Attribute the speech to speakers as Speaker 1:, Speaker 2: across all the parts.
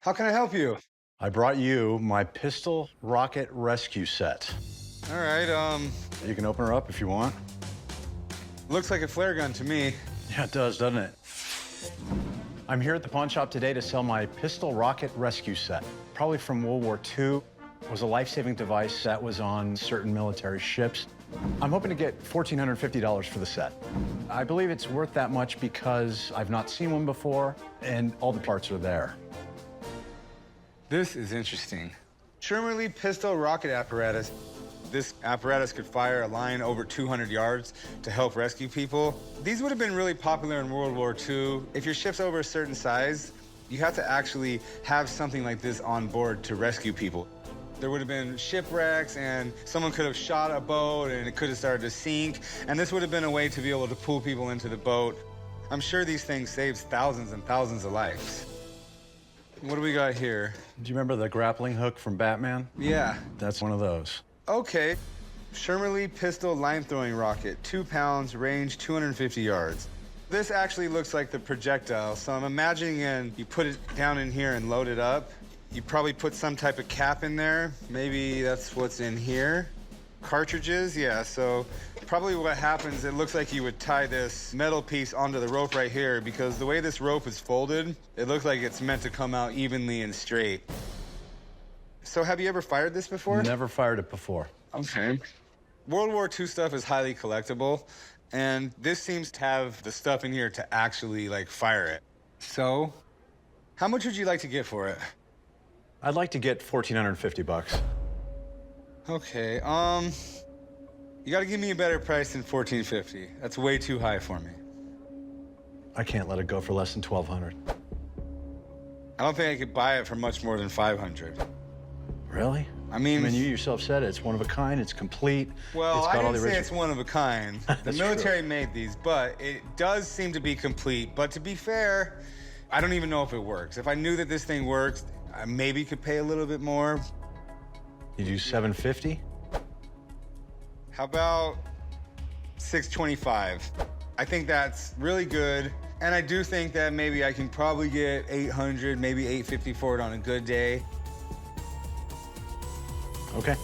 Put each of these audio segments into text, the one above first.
Speaker 1: How can I help you?
Speaker 2: I brought you my pistol rocket rescue set.
Speaker 1: All right,
Speaker 2: You can open her up if you want.
Speaker 1: looks like a flare gun to me.
Speaker 2: Yeah, it does, doesn't it? I'm here at the pawn shop today to sell my pistol rocket rescue set. Probably from World War II. It was a life-saving device that was on certain military ships. I'm hoping to get $1,450 for the set. I believe it's worth that much because I've not seen one before, and all the parts are there.
Speaker 1: This is interesting. Shermerly pistol rocket apparatus. This apparatus could fire a line over 200 yards to help rescue people. These would have been really popular in World War II. If your ship's over a certain size, you have to actually have something like this on board to rescue people. There would have been shipwrecks, and someone could have shot a boat, and it could have started to sink, and this would have been a way to be able to pull people into the boat. I'm sure these things saves thousands and thousands of lives. What do we got here?
Speaker 2: Do you remember the grappling hook from Batman?
Speaker 1: Yeah.
Speaker 2: That's one of those.
Speaker 1: Okay. Shermerly pistol line throwing rocket, 2 pounds, range 250 yards. This actually looks like the projectile, so I'm imagining you put it down in here and load it up. You probably put some type of cap in there. Maybe that's what's in here. Cartridges, yeah, so probably what happens, it looks like you would tie this metal piece onto the rope right here, because the way this rope is folded, it looks like it's meant to come out evenly and straight. So have you ever fired this before?
Speaker 2: Never fired it before.
Speaker 1: Okay. World War II stuff is highly collectible, and this seems to have the stuff in here to actually, like, fire it. So, how much would you like to get for it?
Speaker 2: I'd like to get $1,450.
Speaker 1: Okay, you gotta give me a better price than $1,450. That's way too high for me.
Speaker 2: I can't let it go for less than $1,200.
Speaker 1: I don't think I could buy it for much more than $500.
Speaker 2: Really?
Speaker 1: I mean,
Speaker 2: you yourself said it. It's one of a kind. It's complete.
Speaker 1: Well,
Speaker 2: it's
Speaker 1: I
Speaker 2: got all
Speaker 1: didn't
Speaker 2: the
Speaker 1: say it's one of a kind. The
Speaker 2: That's
Speaker 1: military made these, but it does seem to be complete. But to be fair, I don't even know if it works. If I knew that this thing works, I maybe could pay a little bit more.
Speaker 2: You do $750?
Speaker 1: How about $625? I think that's really good. And I do think that maybe I can probably get $800, maybe $850 for it on a good day.
Speaker 2: Okay.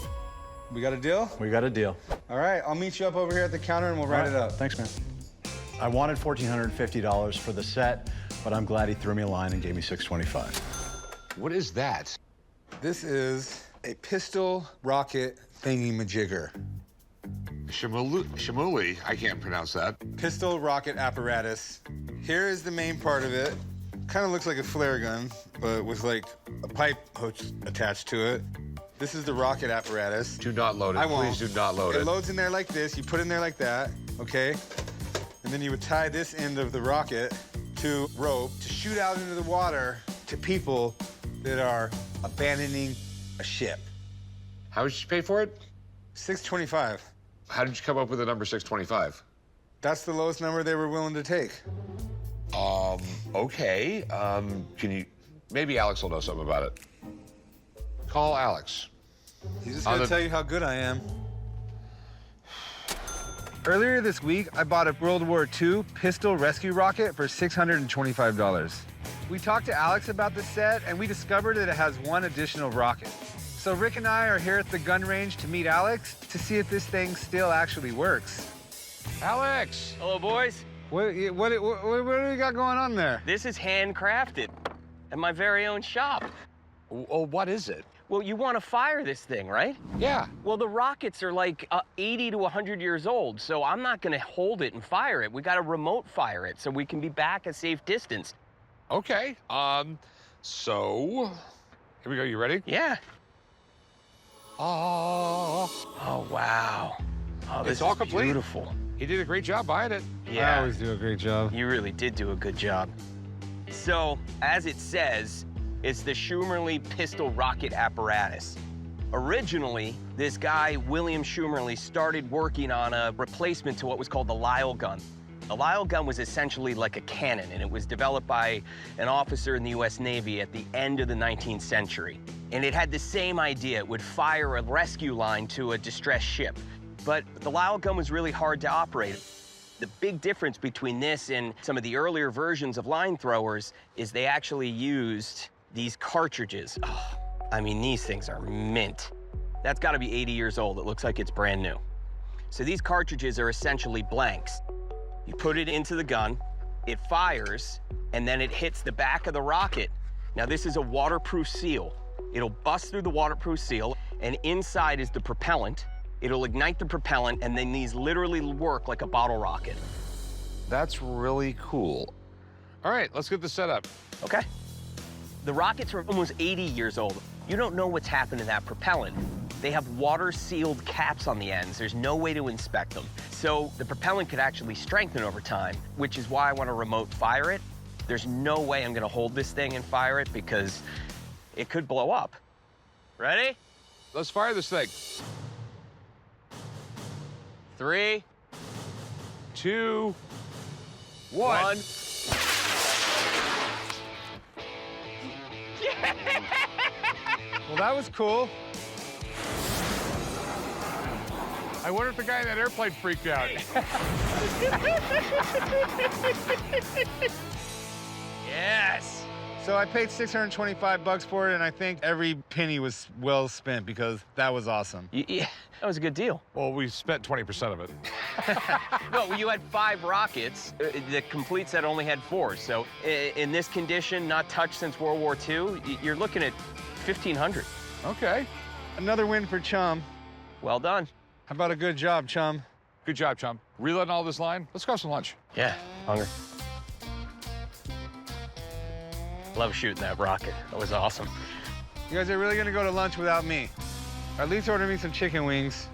Speaker 1: We got a deal?
Speaker 2: We got a deal.
Speaker 1: All right, I'll meet you up over here at the counter and we'll write it up.
Speaker 2: Thanks, man. I wanted $1,450 for the set, but I'm glad he threw me a line and gave me $625.
Speaker 3: What is that?
Speaker 1: This is a pistol rocket thingy-majigger.
Speaker 3: Shamuli, I can't pronounce that.
Speaker 1: Pistol rocket apparatus. Here is the main part of it. Kind of looks like a flare gun, but with like a pipe hook attached to it. This is the rocket apparatus.
Speaker 3: Do not load it.
Speaker 1: I won't.
Speaker 3: Please do not load it.
Speaker 1: It loads in there like this. You put it in there like that, okay? And then you would tie this end of the rocket to rope to shoot out into the water to people that are abandoning a ship.
Speaker 3: How much did you pay for it?
Speaker 1: $625.
Speaker 3: How did you come up with the number 625?
Speaker 1: That's the lowest number they were willing to take.
Speaker 3: Okay. Can you... Maybe Alex will know something about it. Call Alex.
Speaker 1: He's just gonna tell you how good I am. Earlier this week, I bought a World War II pistol rescue rocket for $625. We talked to Alex about the set, and we discovered that it has one additional rocket. So Rick and I are here at the gun range to meet Alex to see if this thing still actually works.
Speaker 3: Alex!
Speaker 4: Hello, boys.
Speaker 1: What do we got going on there?
Speaker 4: This is handcrafted at my very own shop.
Speaker 3: Oh, what is it?
Speaker 4: Well, you want to fire this thing, right?
Speaker 3: Yeah.
Speaker 4: Well, the rockets are like 80 to 100 years old, so I'm not going to hold it and fire it. We got to remote fire it so we can be back a safe distance.
Speaker 3: Okay. So... Here we go. You ready?
Speaker 4: Yeah.
Speaker 3: Oh.
Speaker 4: Oh, wow. Oh, this
Speaker 3: It's all
Speaker 4: is
Speaker 3: complete.
Speaker 4: Beautiful.
Speaker 3: He did a great job buying it.
Speaker 4: Yeah.
Speaker 1: I always do a great job.
Speaker 4: You really did do a good job. So, as it says, it's the Schumerly pistol rocket apparatus. Originally, this guy, William Schumerly, started working on a replacement to what was called the Lyle gun. The Lyle gun was essentially like a cannon, and it was developed by an officer in the US Navy at the end of the 19th century. And it had the same idea. It would fire a rescue line to a distressed ship. But the Lyle gun was really hard to operate. The big difference between this and some of the earlier versions of line throwers is they actually used these cartridges, oh, I mean, these things are mint. That's gotta be 80 years old. It looks like it's brand new. So these cartridges are essentially blanks. You put it into the gun, it fires, and then it hits the back of the rocket. Now, this is a waterproof seal. It'll bust through the waterproof seal, and inside is the propellant. It'll ignite the propellant, and then these literally work like a bottle rocket.
Speaker 3: That's really cool. All right, let's get this set up.
Speaker 4: Okay. The rockets are almost 80 years old. You don't know what's happened to that propellant. They have water-sealed caps on the ends. There's no way to inspect them. So the propellant could actually strengthen over time, which is why I want to remote fire it. There's no way I'm going to hold this thing and fire it because it could blow up. Ready?
Speaker 3: Let's fire this thing.
Speaker 4: 3,
Speaker 3: 2, 1.
Speaker 4: 1.
Speaker 1: Well, that was cool.
Speaker 3: I wonder if the guy in that airplane freaked out.
Speaker 4: Yes.
Speaker 1: So I paid $625 for it, and I think every penny was well spent because that was awesome.
Speaker 4: Yeah, that was a good deal.
Speaker 3: Well, we spent 20% of it.
Speaker 4: Well, you had 5 rockets. The complete set only had 4. So in this condition, not touched since World War II, you're looking at 1,500.
Speaker 3: Okay.
Speaker 1: Another win for Chum.
Speaker 4: Well done.
Speaker 1: How about a good job, Chum?
Speaker 3: Good job, Chum. Reloading all this line. Let's go have some lunch.
Speaker 4: Yeah, hungry. Love shooting that rocket. That was awesome.
Speaker 1: You guys are really gonna go to lunch without me. Or at least order me some chicken wings.